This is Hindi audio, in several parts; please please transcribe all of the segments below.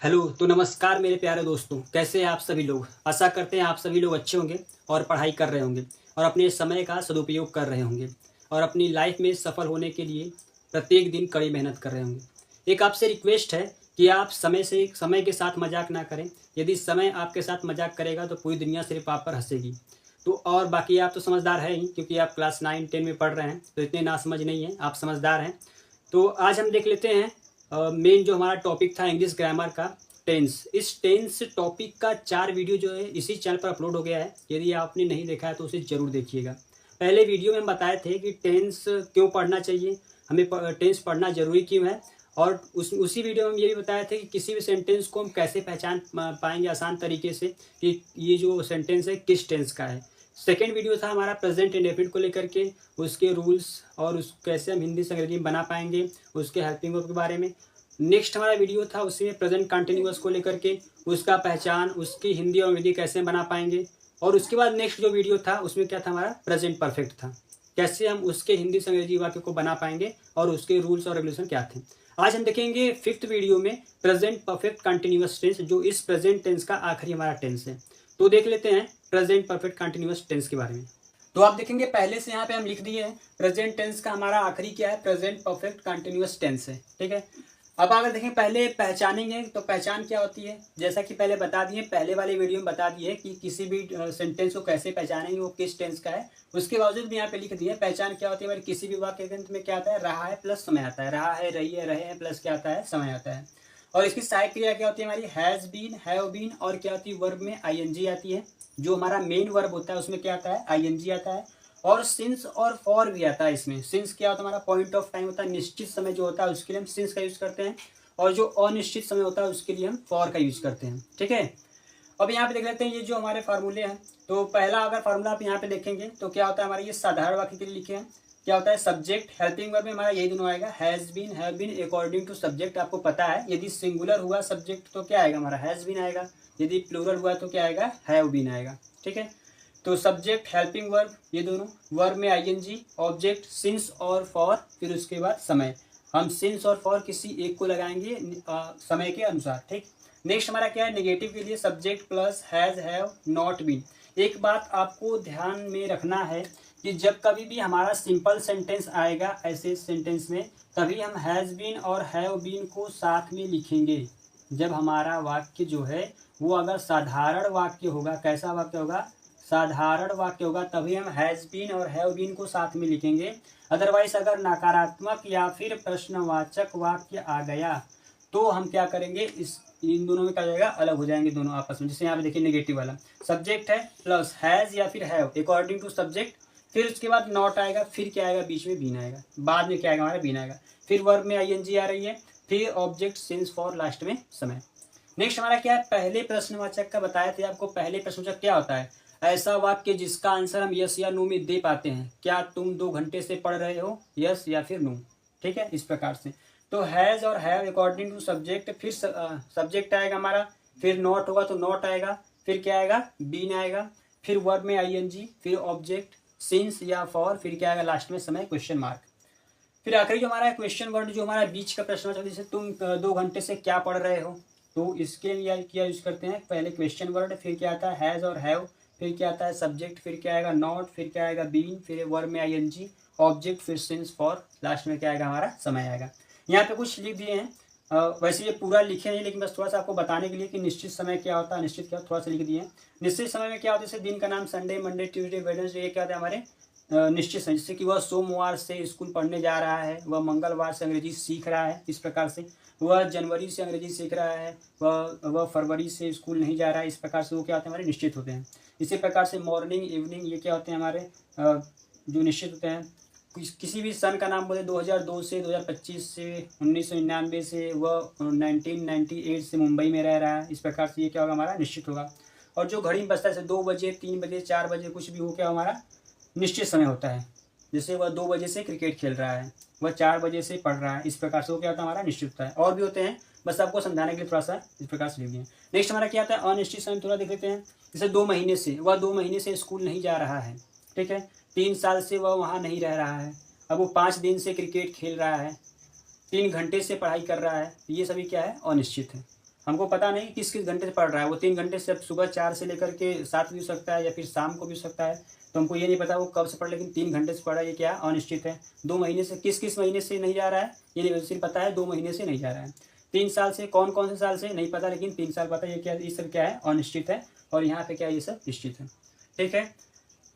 हेलो तो नमस्कार मेरे प्यारे दोस्तों, कैसे हैं आप सभी लोग। आशा करते हैं आप सभी लोग अच्छे होंगे और पढ़ाई कर रहे होंगे और अपने समय का सदुपयोग कर रहे होंगे और अपनी लाइफ में सफल होने के लिए प्रत्येक दिन कड़ी मेहनत कर रहे होंगे। एक आपसे रिक्वेस्ट है कि आप समय के साथ मजाक ना करें। यदि समय आपके साथ मजाक करेगा तो पूरी दुनिया सिर्फ आप पर हंसेगी। तो और बाकी आप तो समझदार है ही, क्योंकि आप क्लास 9-10 में पढ़ रहे हैं, तो इतने नासमझ नहीं हैं, आप समझदार हैं। तो आज हम देख लेते हैं मेन जो हमारा टॉपिक था इंग्लिश ग्रामर का, टेंस। इस टेंस टॉपिक का 4 वीडियो जो है इसी चैनल पर अपलोड हो गया है। यदि आपने नहीं देखा है तो उसे ज़रूर देखिएगा। पहले वीडियो में हम बताए थे कि टेंस क्यों पढ़ना चाहिए, हमें टेंस पढ़ना ज़रूरी क्यों है, और उसी वीडियो में हम ये भी बताए थे कि किसी भी सेंटेंस को हम कैसे पहचान पाएंगे आसान तरीके से कि ये जो सेंटेंस है किस टेंस का है। सेकेंड वीडियो था हमारा प्रेजेंट इंडेफिनिट को लेकर के, उसके रूल्स और उस कैसे हम हिंदी से अंग्रेजी में बना पाएंगे, उसके हेल्पिंग वर्ब के बारे में। नेक्स्ट हमारा वीडियो था उसमें प्रेजेंट कंटिन्यूअस को लेकर के, उसका पहचान, उसकी हिंदी और अंग्रेजी कैसे बना पाएंगे। और उसके बाद नेक्स्ट जो वीडियो था उसमें क्या था, हमारा प्रेजेंट परफेक्ट था, कैसे हम उसके हिंदी से अंग्रेजी वाक्य को बना पाएंगे और उसके रूल्स और रेगुलेशन क्या थे। आज हम देखेंगे फिफ्थ वीडियो में प्रेजेंट परफेक्ट कंटिन्यूअस टेंस, जो इस प्रेजेंट टेंस का आखिरी हमारा टेंस है। तो देख लेते हैं प्रेजेंट परफेक्ट कंटिन्यूअस टेंस के बारे में। तो आप देखेंगे पहले से यहाँ पे हम लिख दिए हैं प्रेजेंट टेंस का हमारा आखिरी क्या है, प्रेजेंट परफेक्ट कंटिन्यूअस टेंस है। ठीक है, अब अगर देखें पहले पहचानेंगे तो पहचान क्या होती है, जैसा कि पहले बता दिए, पहले वाले वीडियो में बता दिए कि किसी भी सेंटेंस को कैसे पहचानेंगे, वो किस टेंस का है। उसके बावजूद भी यहाँ पे लिख दिए पहचान क्या होती है। हमारे किसी भी वाक्य के अंत में क्या आता है, रहा है प्लस समय आता है, रहा है, रही है, रहे हैं प्लस क्या आता है, समय आता है। और इसकी सहायक क्रिया क्या होती है हमारी, हैज बीन, हैव बीन, और क्या होती है वर्ब में आईएनजी आती है। जो हमारा मेन वर्ब होता है उसमें क्या आता है, आईएनजी आता है। और सिंस और फॉर भी आता है इसमें। सिंस क्या होता है, हमारा पॉइंट ऑफ टाइम होता है, निश्चित समय जो होता है उसके लिए हम सिंस का यूज करते हैं, और जो अनिश्चित समय होता है उसके लिए हम फॉर का यूज करते हैं। ठीक है, अब यहाँ पे देख लेते हैं ये जो हमारे फार्मूले हैं। तो पहला अगर फार्मूला आप यहाँ पे देखेंगे तो क्या होता है, हमारे ये साधारण वाक्य के लिए लिखे हैं। क्या होता है, सब्जेक्ट हेल्पिंग वर्ब में हमारा यही दोनों आएगा, has been, have been according to subject. आपको पता है यदि सिंगुलर हुआ सब्जेक्ट तो क्या आएगा, हमारा हैज बीन आएगा, यदि प्लूरल हुआ तो क्या आएगा, हैव बीन आएगा। ठीक है, तो सब्जेक्ट हेल्पिंग वर्ब ये दोनों, वर्ब में आईएनजी, ऑब्जेक्ट सिंस और फॉर, फिर उसके बाद समय। हम सिंस और फॉर किसी एक को लगाएंगे समय के अनुसार। ठीक, नेक्स्ट हमारा क्या है, नेगेटिव के लिए subject plus has, have, not been. एक बात आपको ध्यान में रखना है कि जब कभी भी हमारा सिंपल सेंटेंस आएगा ऐसे सेंटेंस में, तभी हम हैज बीन और हैव बीन को साथ में लिखेंगे। जब हमारा वाक्य जो है वो अगर साधारण वाक्य होगा, कैसा वाक्य होगा, साधारण वाक्य होगा, तभी हम हैज बीन और हैव बीन को साथ में लिखेंगे। अदरवाइज अगर नकारात्मक या फिर प्रश्नवाचक वाक्य आ गया तो हम क्या करेंगे, इस इन दोनों में क्या हो जाएगा, अलग हो जाएंगे दोनों आपस में। जैसे यहाँ पे देखिए नेगेटिव वाला सब्जेक्ट है प्लस हैज या फिर हैव अकॉर्डिंग टू सब्जेक्ट, फिर उसके बाद नॉट आएगा, फिर क्या आएगा, बीच में बीन आएगा, बाद में क्या आएगा, हमारा बीन आएगा, फिर वर्ब में आईएनजी आ रही है, फिर ऑब्जेक्ट सिंस फॉर, लास्ट में समय। नेक्स्ट हमारा क्या है, पहले प्रश्नवाचक का बताए थे आपको। पहले प्रश्नवाचक क्या होता है, ऐसा वाक्य जिसका आंसर हम यस या नो में दे पाते हैं। क्या तुम 2 घंटे से पढ़ रहे हो, यस या फिर नो। ठीक है, इस प्रकार से। तो हैज और हैव अकॉर्डिंग टू सब्जेक्ट, फिर सब्जेक्ट आएगा हमारा, फिर नॉट होगा तो नॉट आएगा, फिर क्या आएगा, बीन आएगा, फिर वर्ब में आईएनजी, फिर ऑब्जेक्ट सिंस या फॉर, फिर क्या आएगा लास्ट में समय, क्वेश्चन मार्क। फिर आखिरी जो हमारा क्वेश्चन वर्ड, जो हमारा बीच का प्रश्न होता है, जैसे तुम 2 घंटे से क्या पढ़ रहे हो, तो इसके लिए क्या यूज करते हैं, पहले क्वेश्चन वर्ड, फिर क्या आता है हैज और हैव, फिर क्या आता है सब्जेक्ट, फिर क्या आएगा नॉट, फिर क्या आएगा बीन, फिर वर्ब में आईएनजी, ऑब्जेक्ट, फिर सिंस फॉर, लास्ट में क्या आएगा, हमारा समय आएगा। यहाँ पे कुछ लिख दिए हैं, वैसे ये पूरा लिखे नहीं, लेकिन बस थोड़ा सा आपको बताने के लिए कि निश्चित समय क्या होता है, निश्चित क्या, थोड़ा सा लिख दिए हैं। निश्चित समय में क्या होता है, जैसे दिन का नाम संडे, मंडे, ट्यूसडे, वेडनेसडे, ये क्या होता है हमारे निश्चित समय। जैसे कि वह सोमवार से स्कूल पढ़ने जा रहा है, वह मंगलवार से अंग्रेजी सीख रहा है, इस प्रकार से। वह जनवरी से अंग्रेजी सीख रहा है, वह फरवरी से स्कूल नहीं जा रहा है, इस प्रकार से वो क्या होते हैं, हमारे निश्चित होते हैं। इसी प्रकार से मॉर्निंग, इवनिंग, ये क्या होते हैं हमारे जो निश्चित होते हैं। किसी भी सन का नाम बोले, 2002 से, 2025 से, 1999 से, वह 1998 से मुंबई में रह रहा है, इस प्रकार से ये क्या होगा, हमारा निश्चित होगा। और जो घड़ी में बजता है, जैसे 2 बजे, 3 बजे, 4 बजे, कुछ भी हो, क्या हमारा निश्चित समय होता है। जैसे वह 2 बजे से क्रिकेट खेल रहा है, वह 4 बजे से पढ़ रहा है, इस प्रकार से वो क्या होता है, हमारा निश्चित होता है। और भी होते हैं, बस आपको समझाने के लिए थोड़ा सा इस प्रकार से लिख दिए। नेक्स्ट हमारा क्या आता है, अनिश्चित समय, थोड़ा देख लेते हैं। जैसे 2 महीने से, वह 2 महीने से स्कूल नहीं जा रहा है। ठीक है, 3 साल से वह वहाँ नहीं रह रहा है, अब वो 5 दिन से क्रिकेट खेल रहा है, 3 घंटे से पढ़ाई कर रहा है, ये सभी क्या है, अनिश्चित है। हमको पता नहीं किस किस घंटे से पढ़ रहा है, वो 3 घंटे से सुबह 4 से लेकर के 7 भी हो सकता है या फिर शाम को भी हो सकता है, तो हमको ये नहीं पता वो कब से पढ़, लेकिन 3 घंटे से पढ़ रहा है, ये क्या अनिश्चित है। 2 महीने से किस किस महीने से नहीं जा रहा है ये नहीं सिर्फ पता है, 2 महीने से नहीं जा रहा है। 3 साल से कौन कौन से साल से नहीं पता, लेकिन 3 साल पता है, ये क्या, ये सब क्या है अनिश्चित है, और यहाँ पे क्या ये सब निश्चित है। ठीक है,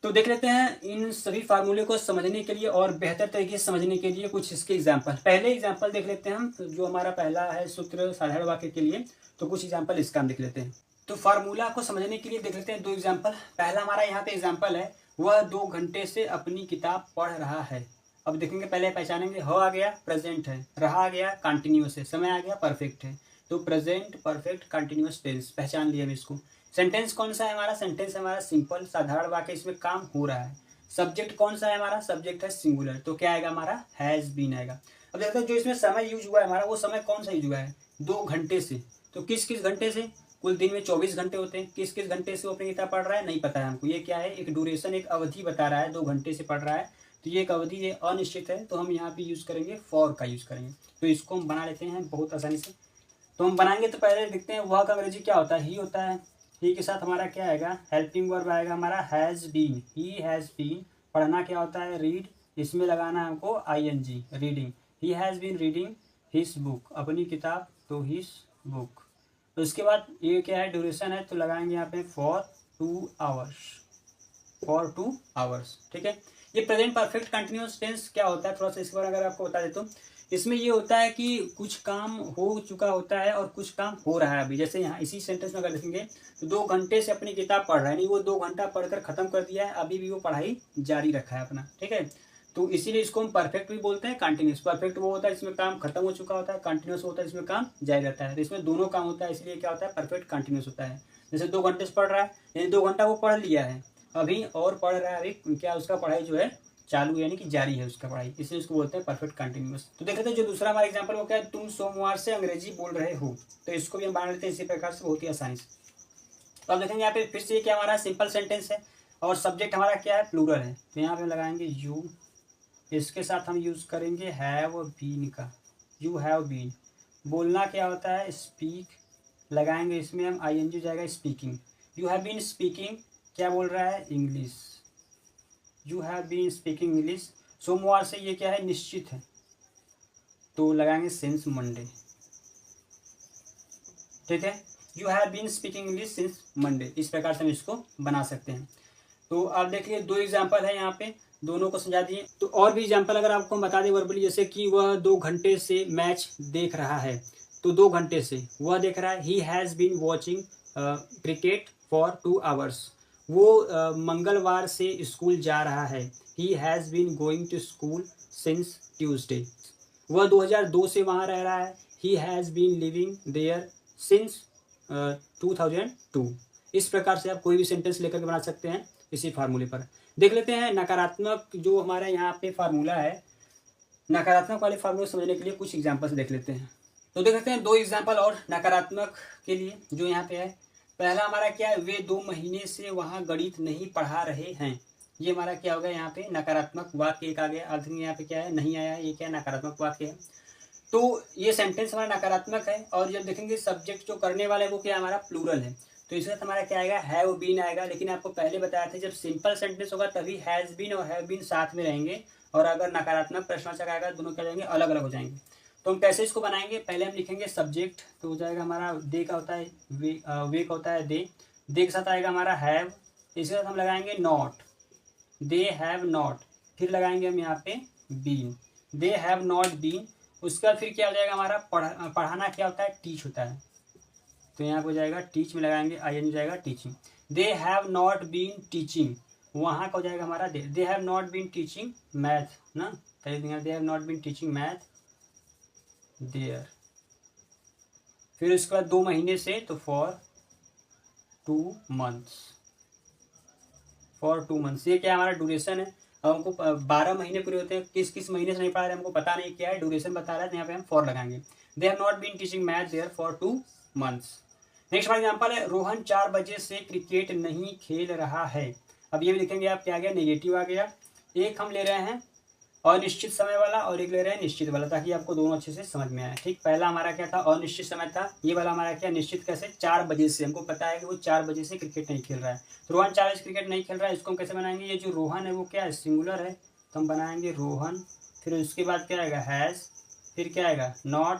तो देख लेते हैं इन सभी फार्मूले को समझने के लिए और बेहतर तरीके से समझने के लिए कुछ इसके एग्जाम्पल। पहले एग्जाम्पल देख लेते हैं हम, जो हमारा पहला है सूत्र साधारण वाक्य के लिए, तो कुछ एग्जाम्पल इसका हम देख लेते हैं। तो फार्मूला को समझने के लिए देख लेते हैं 2 एग्जाम्पल। पहला हमारा यहाँ पे एग्जाम्पल है, वह 2 घंटे से अपनी किताब पढ़ रहा है। अब देखेंगे, पहले पहचानेंगे, ह आ गया प्रेजेंट है, रहा आ गया कंटिन्यूस है, समय आ गया परफेक्ट है, तो प्रेजेंट परफेक्ट कंटिन्यूस टेंस पहचान लिया हम इसको। सेंटेंस कौन सा है हमारा, सेंटेंस हमारा सिंपल साधारण वाक्य, इसमें काम हो रहा है। सब्जेक्ट कौन सा है हमारा, सब्जेक्ट है सिंगुलर, तो क्या आएगा हमारा हैज बीन आएगा। अब देखते हैं जो इसमें समय यूज हुआ है हमारा, वो समय कौन सा यूज हुआ है 2 घंटे से, तो किस किस घंटे से, कुल दिन में 24 घंटे होते हैं, किस किस घंटे से वो अपनी किताब पढ़ रहा है नहीं पता है हमको, ये क्या है एक ड्यूरेशन, एक अवधि बता रहा है, 2 घंटे से पढ़ रहा है, तो ये एक अवधि ये अनिश्चित है, तो हम यहाँ पे यूज करेंगे फॉर का यूज करेंगे। तो इसको हम बना लेते हैं बहुत आसानी से। तो हम बनाएंगे तो पहले देखते हैं वह का अंग्रेजी क्या होता है, ही होता है, ही के साथ हमारा क्या आएगा हेल्पिंग वर्ब आएगा हमारा has been, he has been. पढ़ना क्या होता है रीड, इसमें लगाना है हमको ING reading, he has been reading his book, अपनी किताब, तो हिज बुक। तो इसके बाद ये क्या है ड्यूरेशन है, तो लगाएंगे यहाँ पे फॉर 2 आवर्स, फॉर 2 आवर्स। ठीक है, ये प्रेजेंट परफेक्ट कंटिन्यूअस टेंस क्या होता है, थोड़ा सा इसके बारे में अगर आपको बता देता हूँ। इसमें ये होता है कि कुछ काम हो चुका होता है और कुछ काम हो रहा है अभी। जैसे यहाँ इसी सेंटेंस में अगर देखेंगे तो 2 घंटे से अपनी किताब पढ़ रहा है, नहीं वो 2 घंटा पढ़कर खत्म कर दिया है, अभी भी वो पढ़ाई जारी रखा है अपना। ठीक है, तो इसीलिए इसको हम परफेक्ट भी बोलते हैं, कंटिन्यूस। परफेक्ट वो होता है जिसमें काम खत्म हो चुका होता है, कंटिन्यूस होता है जिसमें काम जारी रहता है, तो इसमें दोनों काम होता है, इसलिए क्या होता है परफेक्ट कंटिन्यूस होता है। जैसे 2 घंटे से पढ़ रहा है, यानी 2 घंटा वो पढ़ लिया है अभी और पढ़ रहा है, अभी क्या उसका पढ़ाई जो है चालू यानी कि जारी है उसका पढ़ाई, इसलिए उसको बोलते हैं परफेक्ट कंटिन्यूअस। तो देख लेते हैं जो दूसरा हमारा एग्जांपल वो क्या है, तुम सोमवार से अंग्रेजी बोल रहे हो, तो इसको भी हम बना लेते हैं इसी प्रकार से बहुत ही आसानी से। तो अब देखेंगे यहाँ पे फिर से क्या हमारा सिंपल सेंटेंस है और सब्जेक्ट हमारा क्या है प्लूरल है, तो यहाँ पे लगाएंगे यू, इसके साथ हम यूज करेंगे हैव बीन का, यू हैव बीन। बोलना क्या होता है स्पीक, लगाएंगे इसमें हम ING जाएगा speaking, you have been speaking, क्या बोल रहा है English, you have been speaking English. सोमवार से ये क्या है निश्चित है, तो लगाएंगे सिंस मंडे। ठीक है, you have been speaking English since Monday, इस प्रकार से हम इसको बना सकते हैं। तो आप देखिए 2 एग्जाम्पल है यहाँ पे, दोनों को समझा दिए। तो और भी एग्जाम्पल अगर आपको हम बता दें वर्बली, जैसे कि वह 2 घंटे से मैच देख रहा है, तो 2 घंटे से वह देख रहा है, he has been watching cricket for 2 hours. वो मंगलवार से स्कूल जा रहा है, he has been going to school since Tuesday. वह 2002 से वहाँ रह रहा है, he has been living there since 2002। इस प्रकार से आप कोई भी सेंटेंस लेकर के बना सकते हैं इसी फार्मूले पर। देख लेते हैं नकारात्मक जो हमारे यहाँ पे फार्मूला है, नकारात्मक वाले फार्मूले समझने के लिए कुछ एग्जाम्पल्स देख लेते हैं। तो देख लेते हैं 2 एग्जाम्पल और नकारात्मक के लिए जो यहाँ पे है। पहला हमारा क्या है, वे 2 महीने से वहाँ गणित नहीं पढ़ा रहे हैं, ये हमारा क्या होगा यहाँ पे नकारात्मक वाक्य एक आ गया। अर्थ में यहाँ पे क्या है नहीं आया, ये क्या नकारात्मक वाक्य है, तो ये सेंटेंस हमारा नकारात्मक है। और जब देखेंगे सब्जेक्ट जो करने वाला है वो क्या हमारा प्लूरल है, तो इसके साथ हमारा क्या आएगा हैव बीन आएगा। लेकिन आपको पहले बताया था जब सिंपल सेंटेंस होगा तभी हैज बीन और हैव बीन साथ में रहेंगे, और अगर नकारात्मक प्रश्नवाचक आएगा दोनों क्या जाएंगे अलग अलग हो जाएंगे। तो हम कैसे इसको बनाएंगे, पहले हम लिखेंगे सब्जेक्ट, तो हो जाएगा हमारा दे का होता है वे का होता है दे के साथ आएगा हमारा हैव, इसके साथ हम लगाएंगे नॉट, दे हैव नॉट, फिर लगाएंगे हम यहाँ पे been, they have not been. उसके बाद फिर क्या हो जाएगा हमारा पढ़ाना क्या होता है टीच होता है, तो यहाँ पे हो जाएगा टीच में लगाएंगे ING जाएगा teaching. They have not been teaching, वहाँ का हो जाएगा हमारा they have not been teaching math ना, they have not been teaching math there. फिर उसके बाद 2 महीने से तो फॉर 2 मंथ्स, फॉर 2 मंथ्स, ये क्या हमारा ड्यूरेशन है। अब हमको 12 महीने पूरे होते हैं, किस किस महीने से नहीं पढ़ा रहे हमको पता नहीं क्या है, ड्यूरेशन बता रहा है, तो यहाँ पे हम फॉर लगाएंगे। They have not been teaching math there for 2 months. Next हमारा एग्जाम्पल है रोहन 4 बजे से क्रिकेट नहीं खेल रहा है। अब ये भी लिखेंगे आप क्या आ गया नेगेटिव आ गया। एक हम ले रहे हैं अनिश्चित समय वाला और एक ले रहे हैं निश्चित वाला, ताकि आपको दोनों अच्छे से समझ में आए। ठीक, पहला हमारा क्या था, अनिश्चित समय था। ये वाला हमारा क्या, निश्चित। कैसे, 4 बजे से, हमको पता है कि वो 4 बजे से क्रिकेट नहीं खेल रहा है, तो रोहन 4 बजे क्रिकेट नहीं खेल रहा है। इसको हम कैसे बनाएंगे, ये जो रोहन है वो क्या है, सिंगुलर है, तो हम बनाएंगे रोहन। फिर उसके बाद क्या आएगा, हैज़, फिर क्या आएगा, नॉट,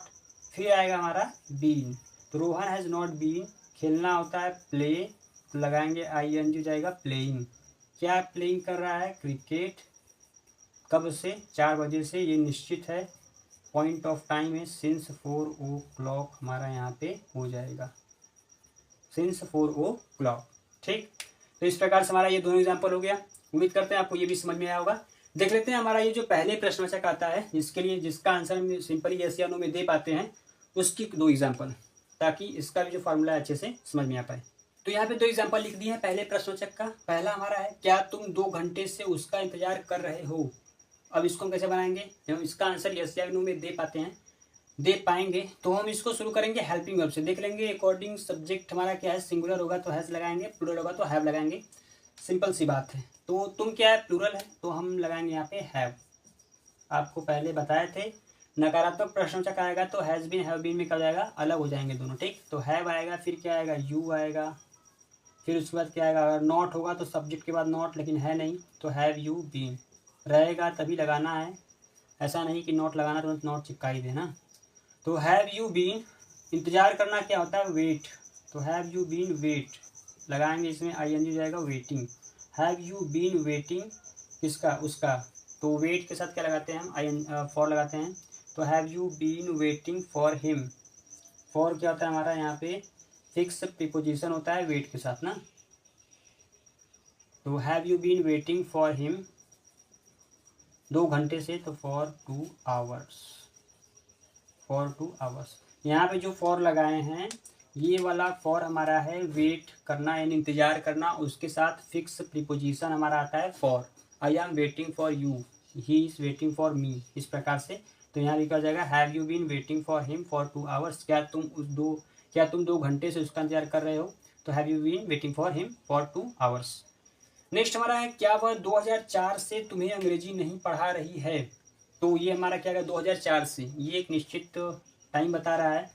फिर आएगा हमारा बीन। तो रोहन हैज़ नॉट बीन, खेलना होता है प्ले, तो लगाएंगे ING, जाएगा प्लेइंग। क्या प्लेइंग कर रहा है, क्रिकेट। कब से, 4 बजे से, ये निश्चित है। पॉइंट ऑफ टाइम है सिंस 4 o'clock, हमारा यहाँ पे हो जाएगा सिंस 4 o'clock। ठीक, तो इस प्रकार से हमारा ये दोनों एग्जाम्पल हो गया। उम्मीद करते हैं आपको ये भी समझ में आया होगा। देख लेते हैं हमारा ये जो पहले प्रश्नवाचक आता है, जिसके लिए जिसका आंसर हम सिंपली यस या नो में दे पाते हैं, उसकी 2 एग्जाम्पल, ताकि इसका भी जो फॉर्मूला है अच्छे से समझ में आ पाए। तो यहाँ पे 2 एग्जाम्पल लिख दिए हैं पहले प्रश्नवाचक का। पहला हमारा है, क्या तुम 2 घंटे से उसका इंतजार कर रहे हो। अब इसको हम कैसे बनाएंगे, हम इसका आंसर यस या नो में दे पाते हैं, दे पाएंगे, तो हम इसको शुरू करेंगे हेल्पिंग वर्ब से। देख लेंगे अकॉर्डिंग सब्जेक्ट हमारा क्या है, सिंगुलर होगा तो हैज लगाएंगे, प्लूरल होगा तो हैव लगाएंगे। सिंपल सी बात है। तो तुम क्या है, प्लूरल है, तो हम लगाएंगे यहाँ पे हैव। आपको पहले बताए थे, नकारात्मक प्रश्नवाचक आएगा तो हैज बीन, हैव बीन में क्या जाएगा, अलग हो जाएंगे दोनों। ठीक, तो हैव आएगा, फिर क्या आएगा, यू आएगा, फिर उसके बाद क्या आएगा, अगर नॉट होगा तो सब्जेक्ट के बाद नॉट, लेकिन है नहीं तो हैव यू बीन रहेगा, तभी लगाना है। ऐसा नहीं कि नॉट लगाना तो नॉट चिपका ही देना। तो हैव यू बीन, इंतजार करना क्या होता है, वेट, तो हैव यू बीन वेट लगाएंगे, इसमें ING जाएगा, waiting. Have you been waiting, किसका, उसका, तो वेट के साथ क्या लगाते हैं हम, फॉर लगाते हैं, तो have you been waiting for him. For क्या होता है हमारा यहाँ पे, फिक्स प्रीपोजिशन होता है वेट के साथ ना, तो have you been waiting for him 2 घंटे से, तो फॉर 2 hours, फॉर 2 hours। यहाँ पे जो फॉर लगाए हैं, ये वाला फॉर हमारा है वेट करना, यानी इंतजार करना, उसके साथ फिक्स प्रीपोजिशन हमारा आता है for. I am waiting for you, he is waiting for me, इस प्रकार से। तो यहाँ लिखा जाएगा have you been waiting for him for 2 hours, क्या तुम 2 घंटे से उसका इंतजार कर रहे हो, तो have you been waiting for him for 2 hours। Next हमारा है, क्या वह 2004 से तुम्हें अंग्रेजी नहीं पढ़ा रही है। तो ये हमारा क्या है, 2004 से, ये एक निश्चित टाइम बता रहा है।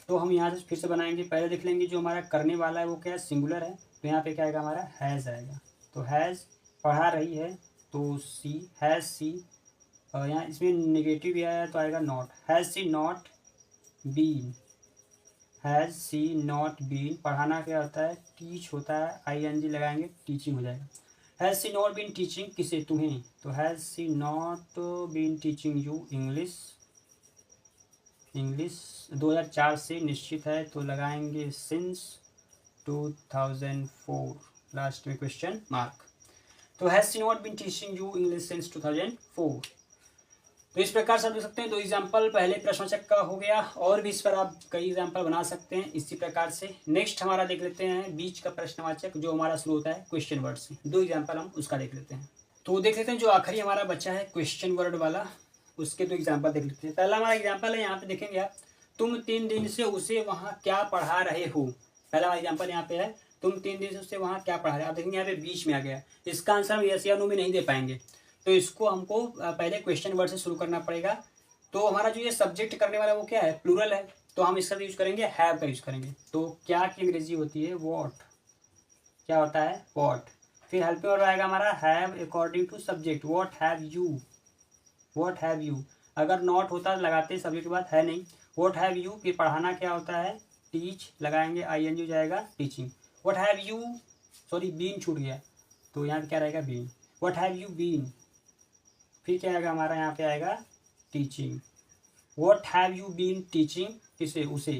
तो हम यहाँ से फिर से बनाएंगे, पहले देख लेंगे जो हमारा करने वाला है वो क्या है, सिंगुलर है, तो यहाँ पे क्या आएगा हमारा, हैज़ आएगा। तो हैज़ पढ़ा रही है, तो सी, हैज़ सी, यहाँ इसमें नेगेटिव भी आया तो आएगा not, has she not been, has she not been, पढ़ाना क्या होता है, टीच होता है, ING लगाएंगे, टीचिंग हो जाएगा। Has she not been teaching, किसे, तुम्हें, तो has she not been teaching you English. 2004 से निश्चित है, तो लगाएंगे सिंस 2004, लास्ट में क्वेश्चन मार्क। तो has she not been teaching you English since 2004। तो इस प्रकार से आप देख सकते हैं 2 एग्जाम्पल पहले प्रश्नवाचक का हो गया, और भी इस पर आप कई एग्जाम्पल बना सकते हैं इसी प्रकार से। नेक्स्ट हमारा देख लेते हैं बीच का प्रश्नवाचक, जो हमारा शुरू होता है क्वेश्चन वर्ड से। 2 एग्जाम्पल हम उसका देख लेते हैं। तो देख लेते हैं जो आखिरी हमारा बच्चा है क्वेश्चन वर्ड वाला, उसके 2 एग्जाम्पल देख लेते हैं। पहला हमारा एग्जाम्पल है, यहाँ पे देखेंगे आप, तुम 3 दिन से उसे वहाँ क्या पढ़ा रहे हो। पहला हमारा एग्जाम्पल यहाँ पे है, तुम 3 दिन से उसे वहाँ क्या पढ़ा रहे हो। आप देखेंगे यहाँ पे बीच में आ गया, इसका आंसर हम यस या नो में नहीं दे पाएंगे, तो इसको हमको पहले क्वेश्चन वर्ड से शुरू करना पड़ेगा। तो हमारा जो ये सब्जेक्ट करने वाला वो क्या है, प्लूरल है, तो हम इसका यूज करेंगे हैव का यूज करेंगे। तो क्या की अंग्रेजी होती है, वॉट, क्या होता है, वॉट। फिर हेल्पिंग वर्ब आएगा हमारा have according to subject, what have you, what have you. अगर नॉट होता लगाते सब्जेक्ट के बाद, है नहीं, वॉट हैव यू। फिर पढ़ाना क्या होता है, टीच लगाएंगे, ING जाएगा, teaching. What have you, sorry been छूट गया, तो यहाँ पे क्या रहेगा, been. What have you been, फिर क्या आएगा हमारा, यहाँ पे आएगा teaching. What have you been teaching, किसे, उसे,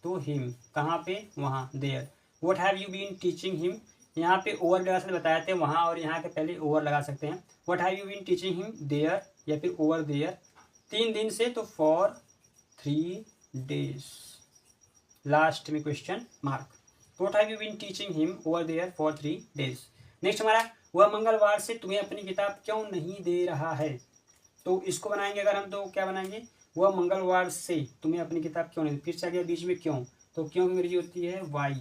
तो हिम, कहाँ पे, वहाँ, there. What have you been teaching him, यहाँ पे ओवर लगा सकते, बताए थे वहाँ और यहाँ के पहले ओवर लगा सकते हैं। What have you been teaching him there, या फिर ओवर देयर। 3 दिन से, तो फॉर 3 days, लास्ट में question mark. What have you been teaching him over there for 3 days। Next हमारा, वह मंगलवार से तुम्हें अपनी किताब क्यों नहीं दे रहा है। तो इसको बनाएंगे अगर हम, तो क्या बनाएंगे, वह मंगलवार से तुम्हें अपनी किताब क्यों नहीं, फिर से आ गया बीच में क्यों, तो क्यों की अंग्रेजी होती है वाई।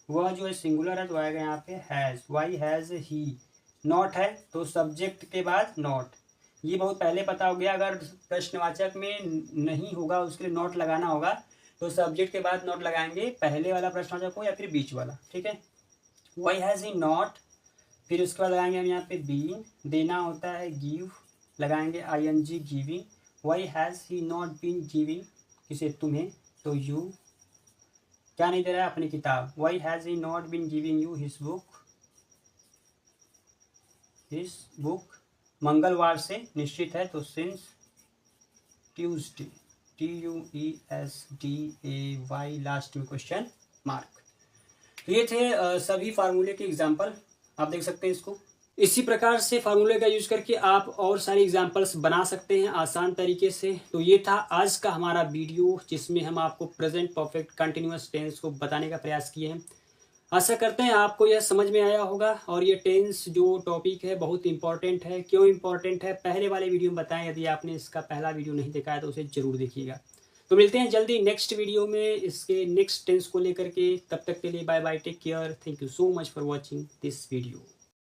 वह जो है सिंगुलर है, तो आएगा यहाँ पे has, why has he. Not है तो सब्जेक्ट के बाद नॉट, ये बहुत पहले पता हो गया। अगर प्रश्नवाचक में नहीं होगा उसके लिए नोट लगाना होगा, तो सब्जेक्ट के बाद नोट लगाएंगे, पहले वाला प्रश्नवाचक हो या फिर बीच वाला, ठीक है। वाई हैज़ ही नॉट, फिर उसके बाद लगाएंगे हम यहाँ पे बीन, देना होता है गिव, लगाएंगे ING giving. Why has he not been giving, किसे, तुम्हें, तो यू, क्या नहीं दे रहा है, अपनी किताब। Why has he not been giving you his book, मंगलवार से निश्चित है, तो सिंस ट्यूसडे, TUESDAY, लास्ट में क्वेश्चन मार्क। तो ये थे सभी फार्मूले के एग्जाम्पल, आप देख सकते हैं इसको। इसी प्रकार से फार्मूले का यूज करके आप और सारी एग्जाम्पल्स बना सकते हैं आसान तरीके से। तो ये था आज का हमारा वीडियो, जिसमें हम आपको प्रेजेंट परफेक्ट कंटिन्यूअस टेंस को बताने का प्रयास किए हैं। आशा करते हैं आपको यह समझ में आया होगा। और ये टेंस जो टॉपिक है बहुत इंपॉर्टेंट है। क्यों इंपॉर्टेंट है, पहले वाले वीडियो में बताएं। यदि आपने इसका पहला वीडियो नहीं देखा है तो उसे जरूर देखिएगा। तो मिलते हैं जल्दी नेक्स्ट वीडियो में इसके नेक्स्ट टेंस को लेकर के। तब तक के लिए bye bye, take care, thank you so much for watching this video.